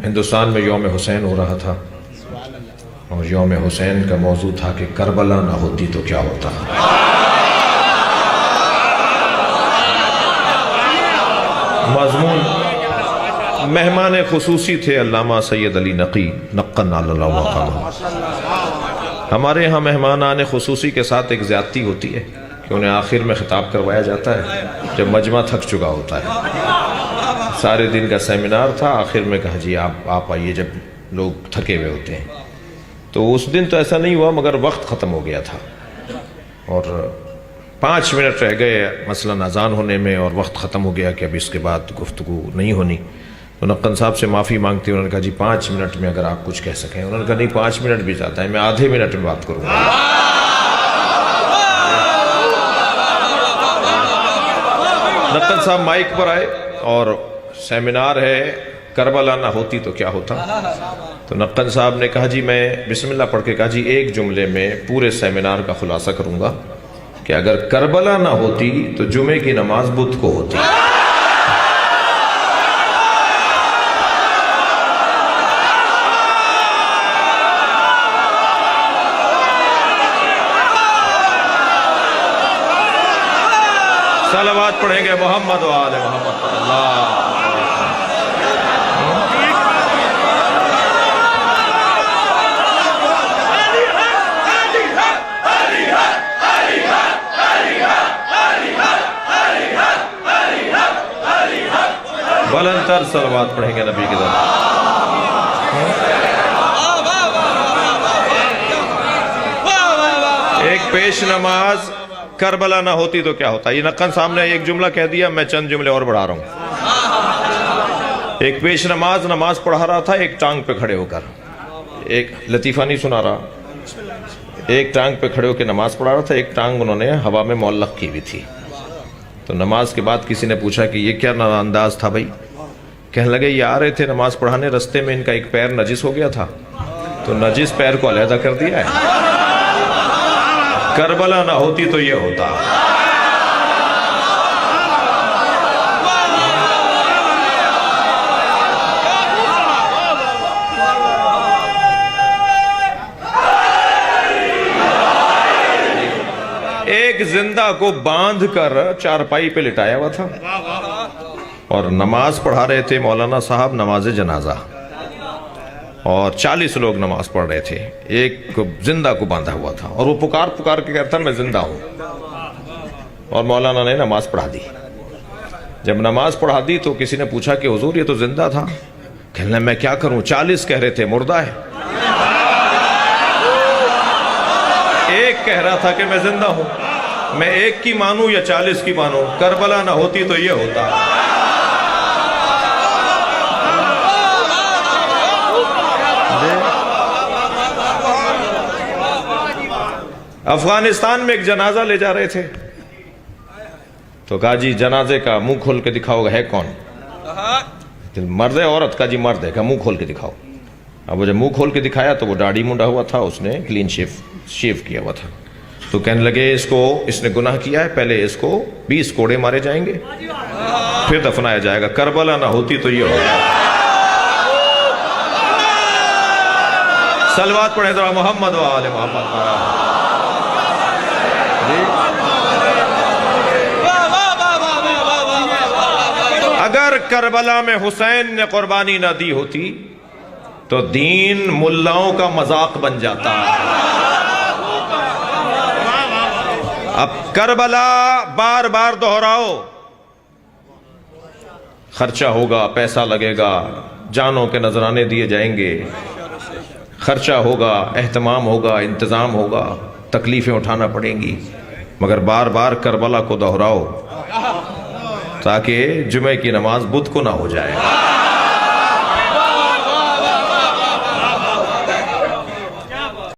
ہندوستان میں یوم حسین ہو رہا تھا اور یوم حسین کا موضوع تھا کہ کربلا نہ ہوتی تو کیا ہوتا۔ مضمون مہمان خصوصی تھے علامہ سید علی نقی نقن اللہ وقام۔ ہمارے ہاں مہمانان خصوصی کے ساتھ ایک زیادتی ہوتی ہے کہ انہیں آخر میں خطاب کروایا جاتا ہے جب مجمع تھک چکا ہوتا ہے۔ سارے دن کا سیمینار تھا، آخر میں کہا جی آپ آئیے جب لوگ تھکے ہوئے ہوتے ہیں۔ تو اس دن تو ایسا نہیں ہوا مگر وقت ختم ہو گیا تھا اور 5 منٹ رہ گئے مثلاً اذان ہونے میں اور وقت ختم ہو گیا کہ اب اس کے بعد گفتگو نہیں ہونی۔ تو نقن صاحب سے معافی مانگتے انہوں نے کہا جی 5 منٹ میں اگر آپ کچھ کہہ سکیں۔ انہوں نے کہا نہیں 5 منٹ بھی جاتا ہے، میں آدھے منٹ میں بات کروں گا۔ نقن صاحب مائک پر آئے اور سیمینار ہے کربلا نہ ہوتی تو کیا ہوتا۔ تو نقن صاحب نے کہا جی میں بسم اللہ پڑھ کے کہا جی ایک جملے میں پورے سیمینار کا خلاصہ کروں گا کہ اگر کربلا نہ ہوتی تو جمعے کی نماز بدھ کو ہوتی۔ صلوات پڑھیں گے محمد و آل محمد اللہ۔ بلند تر صلوات پڑھیں گے نبی کی طرف۔ ایک پیش نماز کربلا نہ ہوتی تو کیا ہوتا۔ یہ نقن صاحب نے ایک جملہ کہہ دیا، میں چند جملے اور بڑھا رہا ہوں۔ ایک پیش نماز پڑھا رہا تھا ایک ٹانگ پہ کھڑے ہو کر، ایک لطیفہ نہیں سنا رہا، ایک ٹانگ پہ کھڑے ہو کے نماز پڑھا رہا تھا، ایک ٹانگ انہوں نے ہوا میں معلق کی ہوئی تھی۔ تو نماز کے بعد کسی نے پوچھا کہ یہ کیا انداز تھا بھائی؟ کہنے لگے یہ آ رہے تھے نماز پڑھانے، رستے میں ان کا ایک پیر نجس ہو گیا تھا تو نجس پیر کو علیحدہ کر دیا ہے۔ کربلا نہ ہوتی تو یہ ہوتا۔ ایک زندہ کو باندھ کر چارپائی پہ لٹایا ہوا تھا اور نماز پڑھا رہے تھے مولانا صاحب نماز جنازہ، اور 40 لوگ نماز پڑھ رہے تھے، ایک زندہ کو باندھا ہوا تھا اور وہ پکار کے کہتا میں زندہ ہوں، اور مولانا نے نماز پڑھا دی۔ جب نماز پڑھا دی تو کسی نے پوچھا کہ حضور یہ تو زندہ تھا۔ کہنے لگا میں کیا کروں، 40 کہہ رہے تھے مردہ ہے، ایک کہہ رہا تھا کہ میں زندہ ہوں، میں ایک کی مانوں یا 40 کی مانوں؟ کربلا نہ ہوتی تو یہ ہوتا۔ افغانستان میں ایک جنازہ لے جا رہے تھے تو کہا جی جنازے کا منہ کھول کے دکھاؤ، ہے کون؟ مرد ہے عورت؟ کا جی مرد ہے، کہ منہ کھول کے دکھاؤ۔ اب وہ جب منہ کھول کے دکھایا تو وہ داڑھی منڈا ہوا تھا، اس نے کلین شیو کیا ہوا تھا۔ تو کہنے لگے اس نے گناہ کیا ہے، پہلے اس کو 20 کوڑے مارے جائیں گے پھر دفنایا جائے گا۔ کربلا نہ ہوتی تو یہ ہوگا۔ صلوات پڑھیں ذرا محمد و آل محمد۔ اگر کربلا میں حسین نے قربانی نہ دی ہوتی تو دین ملاؤں کا مذاق بن جاتا۔ اب کربلا بار بار دہراؤ، خرچہ ہوگا، پیسہ لگے گا، جانوں کے نذرانے دیے جائیں گے، خرچہ ہوگا، اہتمام ہوگا، انتظام ہوگا، تکلیفیں اٹھانا پڑیں گی، مگر بار بار کربلا کو دہراؤ تاکہ جمعہ کی نماز بدھ کو نہ ہو جائے۔